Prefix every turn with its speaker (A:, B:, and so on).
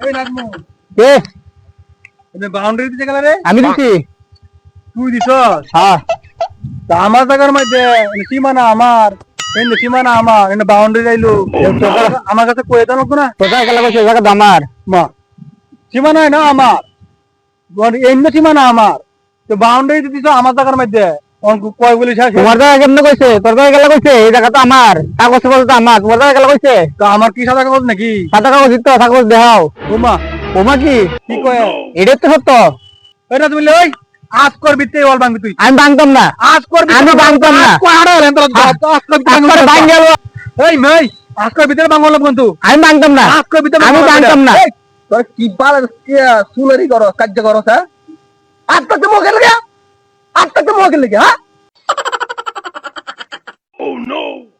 A: এই নাজমু
B: কে
A: এটা বাউন্ডারি দিতে গেল রে
B: আমি দিছি
A: তুই দিছস
B: হ্যাঁ
A: তা আমার জায়গার মধ্যে সীমানা আমার এই সীমানা আমার এটা বাউন্ডারি আইলো আমার কাছে কয়ে দাও না
B: কোথায় গেল কইছে জায়গা আমার
A: মা সীমানা না আমার এই সীমানা আমার তো বাউন্ডারি দিছ আমার জায়গার মধ্যে কয় বলি
B: তোমার জায়গা কেমনে কইছে তোর জায়গা গেল কইছে এই জায়গা তো আমার কাগজ কাগজ তো আমার তোমার জায়গা গেল কইছে
A: তো আমার কি সাদা কাগজ নাকি
B: সাদা কাগজ দিতে কাগজ দেখাও
A: ওমা
B: ওমা কি
A: কি কয়
B: এটা তো সত্য
A: এটা তুমি ওই আজ করবি তে ওয়াল ভাঙবি তুই
B: আমি ভাঙতাম না
A: আজ করবি
B: আমি ভাঙতাম না
A: আজ করবি
B: ভাঙ গেল
A: এই মেই আজ করবি তে ভাঙল বন্ধু
B: আমি ভাঙতাম না
A: আজ করবি তে
B: আমি ভাঙতাম না
A: তোর কি বাল সুলারি করো কাজ করো হ্যাঁ আজ তক মোকে লাগে আজ তক মোকে লাগে হ্যাঁ Oh no!